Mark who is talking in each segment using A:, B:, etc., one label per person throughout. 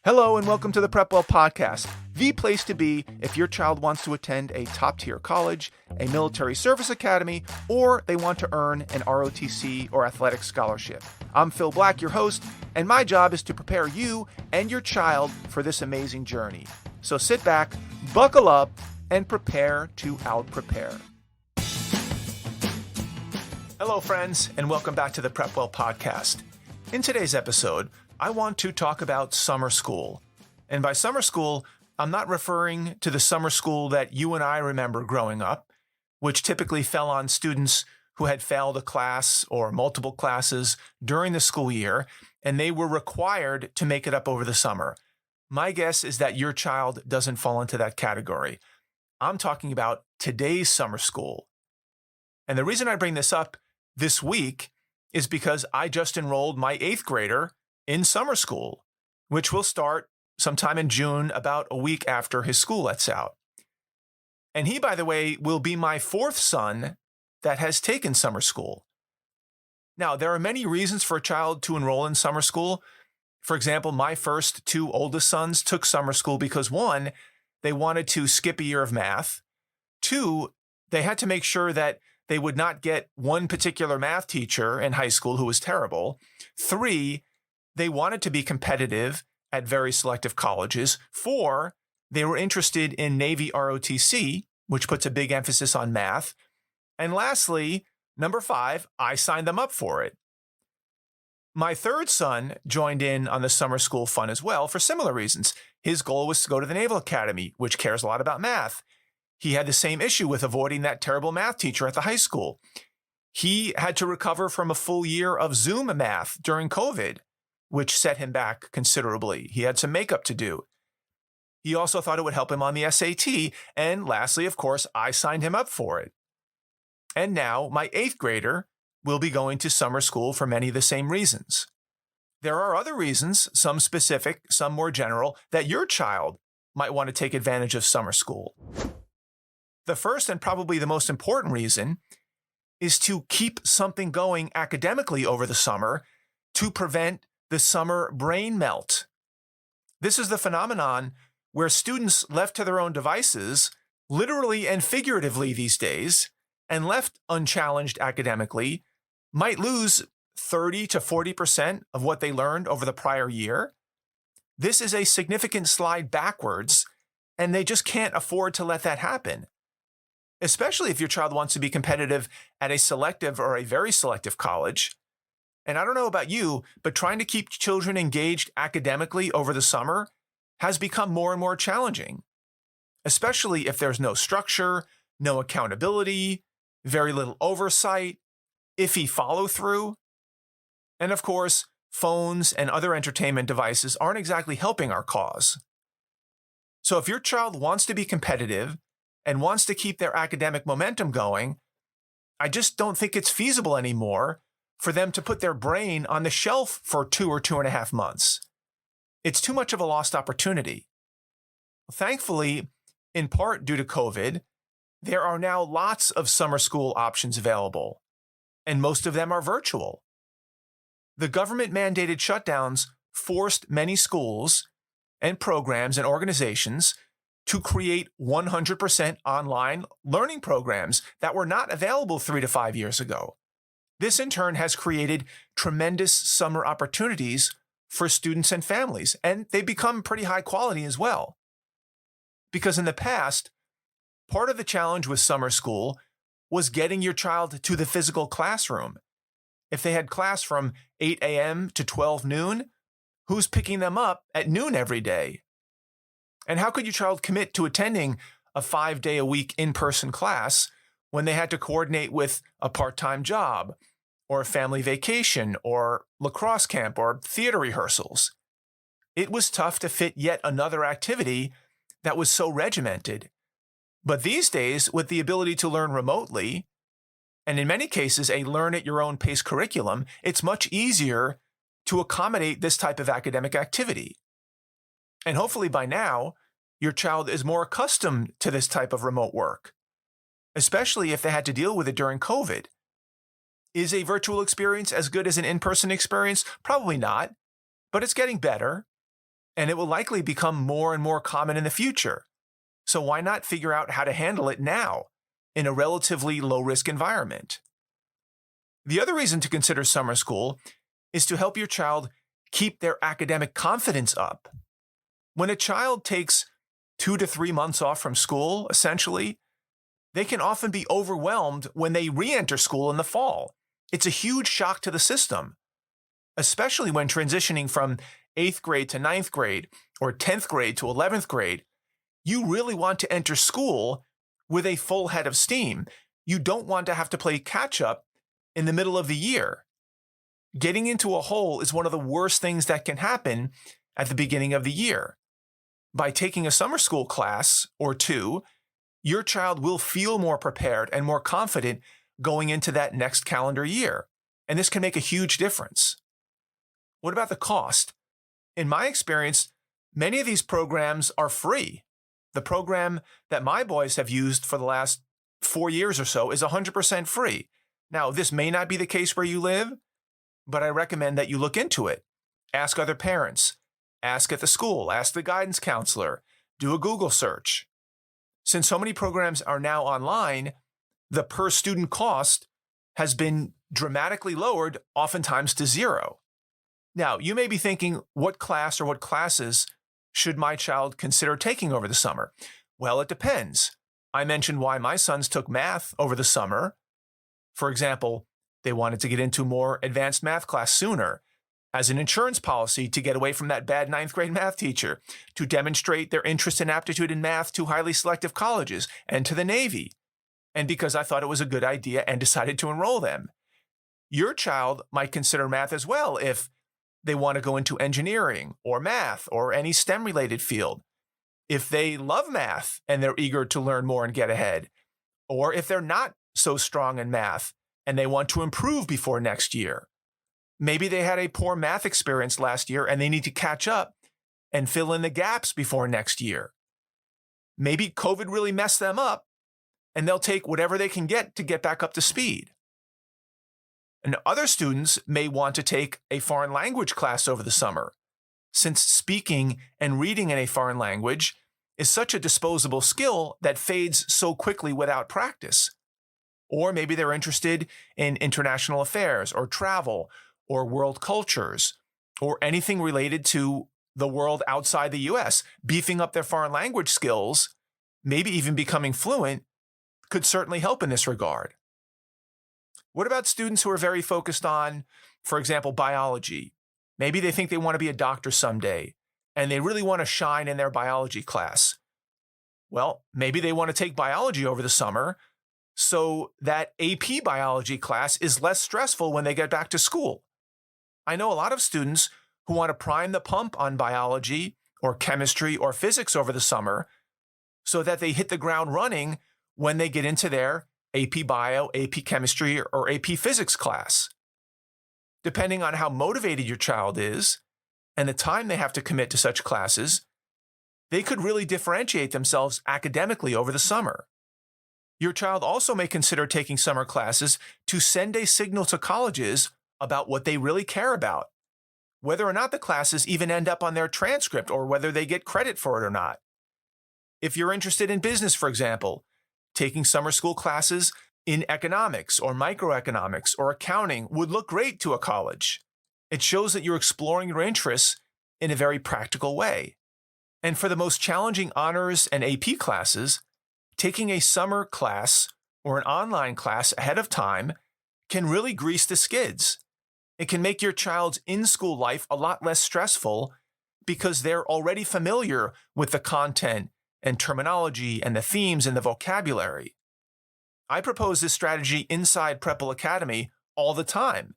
A: Hello and welcome to the PrepWell podcast, the place to be if your child wants to attend a top-tier college, a military service academy, or they want to earn an ROTC or athletic scholarship. I'm Phil Black, your host, and my job is to prepare you and your child for this amazing journey. So sit back, buckle up, and prepare to out-prepare. Hello, friends, and welcome back to the PrepWell podcast. In today's episode, I want to talk about summer school. And by summer school, I'm not referring to the summer school that you and I remember growing up, which typically fell on students who had failed a class or multiple classes during the school year, and they were required to make it up over the summer. My guess is that your child doesn't fall into that category. I'm talking about today's summer school. And the reason I bring this up this week is because I just enrolled my 8th grader in summer school, which will start sometime in June, about a week after his school lets out. And he, by the way, will be my 4th son that has taken summer school. Now, there are many reasons for a child to enroll in summer school. For example, my first 2 oldest sons took summer school because 1, they wanted to skip a year of math. 2, they had to make sure that they would not get one particular math teacher in high school who was terrible. 3, they wanted to be competitive at very selective colleges. 4, they were interested in Navy ROTC, which puts a big emphasis on math. And lastly, number 5, I signed them up for it. My 3rd son joined in on the summer school fun as well for similar reasons. His goal was to go to the Naval Academy, which cares a lot about math. He had the same issue with avoiding that terrible math teacher at the high school. He had to recover from a full year of Zoom math during COVID, which set him back considerably. He had some makeup to do. He also thought it would help him on the SAT. And lastly, of course, I signed him up for it. And now my 8th grader will be going to summer school for many of the same reasons. There are other reasons, some specific, some more general, that your child might want to take advantage of summer school. The first and probably the most important reason is to keep something going academically over the summer to prevent the summer brain melt. This is the phenomenon where students left to their own devices, literally and figuratively these days, and left unchallenged academically, might lose 30 to 40% of what they learned over the prior year. This is a significant slide backwards, and they just can't afford to let that happen, especially if your child wants to be competitive at a selective or a very selective college. And I don't know about you, but trying to keep children engaged academically over the summer has become more and more challenging, especially if there's no structure, no accountability, very little oversight, iffy follow-through. And of course, phones and other entertainment devices aren't exactly helping our cause. So if your child wants to be competitive and wants to keep their academic momentum going, I just don't think it's feasible anymore for them to put their brain on the shelf for 2 or 2.5 months. It's too much of a lost opportunity. Thankfully, in part due to COVID, there are now lots of summer school options available, and most of them are virtual. The government-mandated shutdowns forced many schools and programs and organizations to create 100% online learning programs that were not available 3 to 5 years ago. This, in turn, has created tremendous summer opportunities for students and families, and they become pretty high quality as well. Because in the past, part of the challenge with summer school was getting your child to the physical classroom. If they had class from 8 a.m. to 12 noon, who's picking them up at noon every day? And how could your child commit to attending a 5-day-a-week in-person class when they had to coordinate with a part-time job or a family vacation or lacrosse camp or theater rehearsals? It was tough to fit yet another activity that was so regimented. But these days, with the ability to learn remotely, and in many cases a learn-at-your-own-pace curriculum, it's much easier to accommodate this type of academic activity. And hopefully by now, your child is more accustomed to this type of remote work, especially if they had to deal with it during COVID. Is a virtual experience as good as an in-person experience? Probably not, but it's getting better. and it will likely become more and more common in the future. So why not figure out how to handle it now in a relatively low-risk environment? The other reason to consider summer school is to help your child keep their academic confidence up. When a child takes 2 to 3 months off from school, essentially, they can often be overwhelmed when they re-enter school in the fall. It's a huge shock to the system, especially when transitioning from 8th grade to 9th grade or 10th grade to 11th grade. You really want to enter school with a full head of steam. You don't want to have to play catch-up in the middle of the year. Getting into a hole is one of the worst things that can happen at the beginning of the year. By taking a summer school class or two, your child will feel more prepared and more confident going into that next calendar year. And this can make a huge difference. What about the cost? In my experience, many of these programs are free. The program that my boys have used for the last 4 years or so is 100% free. Now, this may not be the case where you live, but I recommend that you look into it. Ask other parents. Ask at the school. Ask the guidance counselor. Do a Google search. Since so many programs are now online, the per student cost has been dramatically lowered, oftentimes to zero. Now, you may be thinking, what class or what classes should my child consider taking over the summer? Well, it depends. I mentioned why my sons took math over the summer. For example, they wanted to get into more advanced math class sooner, as an insurance policy to get away from that bad 9th grade math teacher, to demonstrate their interest and aptitude in math to highly selective colleges and to the Navy, and because I thought it was a good idea and decided to enroll them. Your child might consider math as well if they want to go into engineering or math or any STEM-related field, if they love math and they're eager to learn more and get ahead, or if they're not so strong in math and they want to improve before next year. Maybe they had a poor math experience last year and they need to catch up and fill in the gaps before next year. Maybe COVID really messed them up and they'll take whatever they can get to get back up to speed. And other students may want to take a foreign language class over the summer, since speaking and reading in a foreign language is such a disposable skill that fades so quickly without practice. Or maybe they're interested in international affairs or travel or world cultures, or anything related to the world outside the US. Beefing up their foreign language skills, maybe even becoming fluent, could certainly help in this regard. What about students who are very focused on, for example, biology? Maybe they think they want to be a doctor someday, and they really want to shine in their biology class. Well, maybe they want to take biology over the summer so that AP biology class is less stressful when they get back to school. I know a lot of students who want to prime the pump on biology or chemistry or physics over the summer so that they hit the ground running when they get into their AP Bio, AP Chemistry, or AP Physics class. Depending on how motivated your child is and the time they have to commit to such classes, they could really differentiate themselves academically over the summer. Your child also may consider taking summer classes to send a signal to colleges about what they really care about, whether or not the classes even end up on their transcript or whether they get credit for it or not. If you're interested in business, for example, taking summer school classes in economics or microeconomics or accounting would look great to a college. It shows that you're exploring your interests in a very practical way. And for the most challenging honors and AP classes, taking a summer class or an online class ahead of time can really grease the skids. It can make your child's in-school life a lot less stressful because they're already familiar with the content and terminology and the themes and the vocabulary. I propose this strategy inside PrepWell Academy all the time.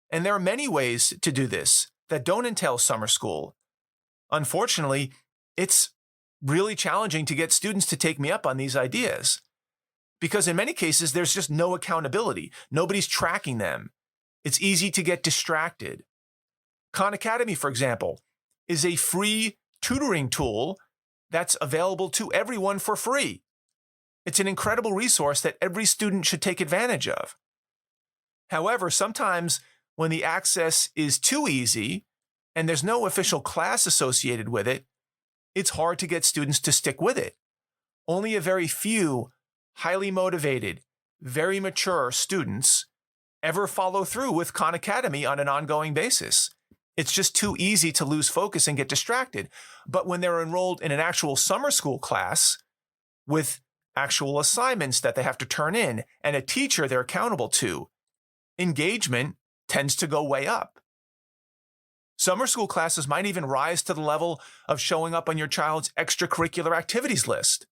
A: And there are many ways to do this that don't entail summer school. Unfortunately, it's really challenging to get students to take me up on these ideas because in many cases, there's just no accountability. Nobody's tracking them. It's easy to get distracted. Khan Academy, for example, is a free tutoring tool that's available to everyone for free. It's an incredible resource that every student should take advantage of. However, sometimes when the access is too easy and there's no official class associated with it, it's hard to get students to stick with it. Only a very few highly motivated, very mature students ever follow through with Khan Academy on an ongoing basis. It's just too easy to lose focus and get distracted. But when they're enrolled in an actual summer school class with actual assignments that they have to turn in and a teacher they're accountable to, engagement tends to go way up. Summer school classes might even rise to the level of showing up on your child's extracurricular activities list.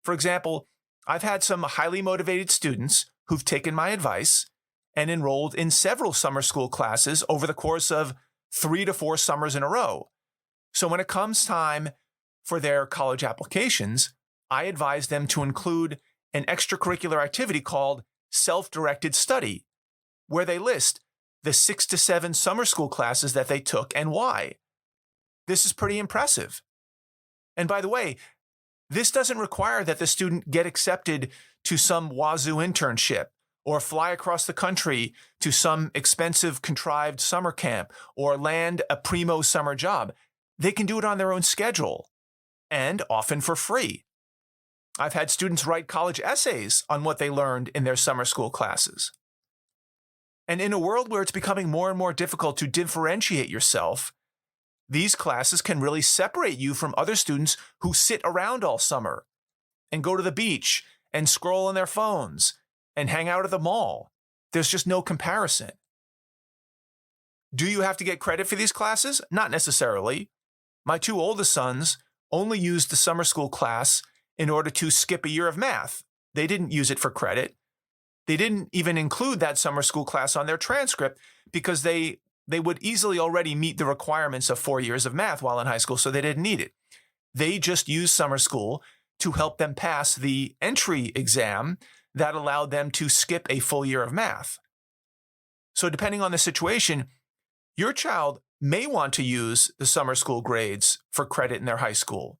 A: For example, I've had some highly motivated students who've taken my advice and enrolled in several summer school classes over the course of 3 to 4 summers in a row. So when it comes time for their college applications, I advise them to include an extracurricular activity called self-directed study, where they list the 6 to 7 summer school classes that they took and why. This is pretty impressive. And by the way, this doesn't require that the student get accepted to some wazoo internship or fly across the country to some expensive contrived summer camp or land a primo summer job. They can do it on their own schedule and often for free. I've had students write college essays on what they learned in their summer school classes. And in a world where it's becoming more and more difficult to differentiate yourself, these classes can really separate you from other students who sit around all summer and go to the beach and scroll on their phones and hang out at the mall. There's just no comparison. Do you have to get credit for these classes? Not necessarily. My 2 oldest sons only used the summer school class in order to skip a year of math. They didn't use it for credit. They didn't even include that summer school class on their transcript because they would easily already meet the requirements of 4 years of math while in high school, so they didn't need it. They just used summer school to help them pass the entry exam that allowed them to skip a full year of math. So depending on the situation, your child may want to use the summer school grades for credit in their high school,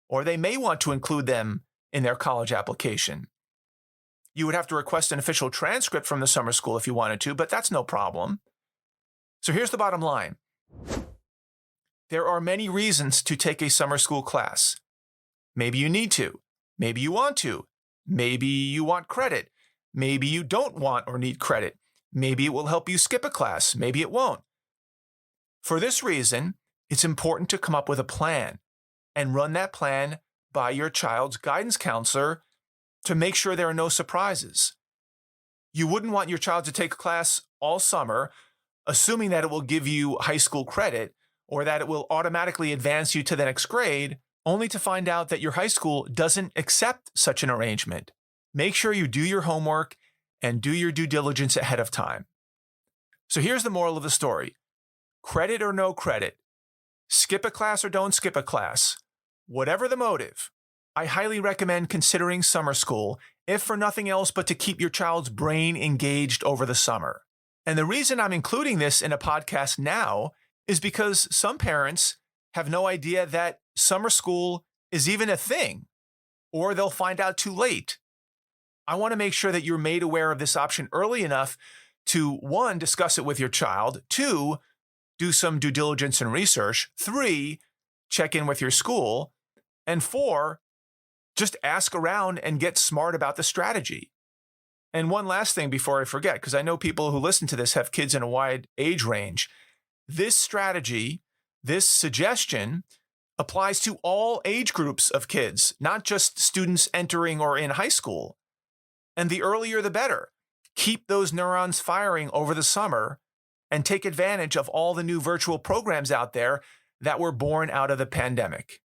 A: or they may want to include them in their college application. You would have to request an official transcript from the summer school if you wanted to, but that's no problem. So here's the bottom line. There are many reasons to take a summer school class. Maybe you need to. Maybe you want to. Maybe you want credit. Maybe you don't want or need credit. Maybe it will help you skip a class. Maybe it won't. For this reason, it's important to come up with a plan and run that plan by your child's guidance counselor to make sure there are no surprises. You wouldn't want your child to take a class all summer, assuming that it will give you high school credit or that it will automatically advance you to the next grade, only to find out that your high school doesn't accept such an arrangement. Make sure you do your homework and do your due diligence ahead of time. So here's the moral of the story. Credit or no credit, skip a class or don't skip a class, whatever the motive, I highly recommend considering summer school, if for nothing else but to keep your child's brain engaged over the summer. And the reason I'm including this in a podcast now is because some parents have no idea that summer school is even a thing, or they'll find out too late. I want to make sure that you're made aware of this option early enough to, 1, discuss it with your child, 2, do some due diligence and research, 3, check in with your school, and 4, just ask around and get smart about the strategy. And one last thing before I forget, because I know people who listen to this have kids in a wide age range. This strategy, this suggestion, applies to all age groups of kids, not just students entering or in high school. And the earlier the better. Keep those neurons firing over the summer and take advantage of all the new virtual programs out there that were born out of the pandemic.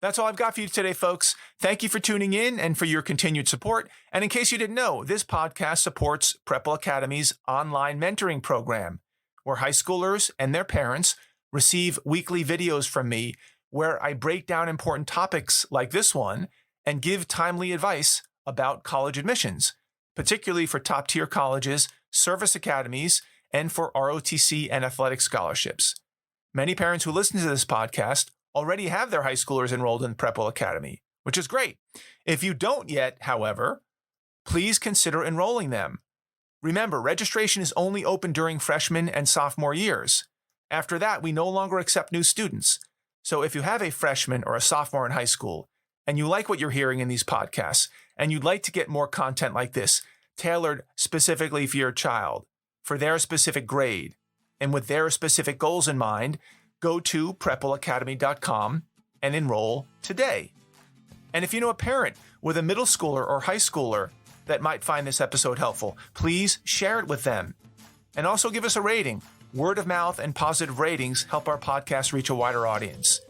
A: That's all I've got for you today, folks. Thank you for tuning in and for your continued support. And in case you didn't know, this podcast supports PrepWell Academy's online mentoring program, where high schoolers and their parents receive weekly videos from me where I break down important topics like this one and give timely advice about college admissions, particularly for top-tier colleges, service academies, and for ROTC and athletic scholarships. Many parents who listen to this podcast already have their high schoolers enrolled in PrepWell Academy, which is great. If you don't yet, however, please consider enrolling them. Remember, registration is only open during freshman and sophomore years. After that, we no longer accept new students. So if you have a freshman or a sophomore in high school, and you like what you're hearing in these podcasts, and you'd like to get more content like this, tailored specifically for your child, for their specific grade, and with their specific goals in mind, go to PrepWellAcademy.com and enroll today. And if you know a parent with a middle schooler or high schooler that might find this episode helpful, please share it with them. And also give us a rating. Word of mouth and positive ratings help our podcast reach a wider audience.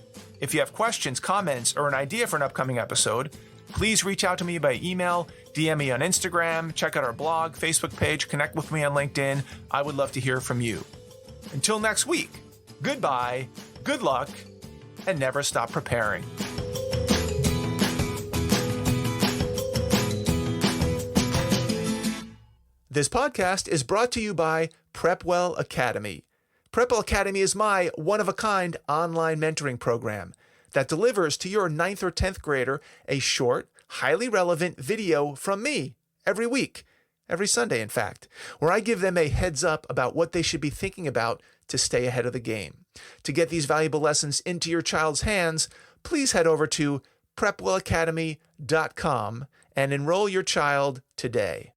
A: If you have questions, comments, or an idea for an upcoming episode, please reach out to me by email, DM me on Instagram, check out our blog, Facebook page, connect with me on LinkedIn. I would love to hear from you. Until next week, goodbye, good luck, and never stop preparing. This podcast is brought to you by PrepWell Academy. PrepWell Academy is my one-of-a-kind online mentoring program that delivers to your 9th or 10th grader a short, highly relevant video from me every week, every Sunday, in fact, where I give them a heads up about what they should be thinking about to stay ahead of the game. To get these valuable lessons into your child's hands, please head over to PrepWellAcademy.com and enroll your child today.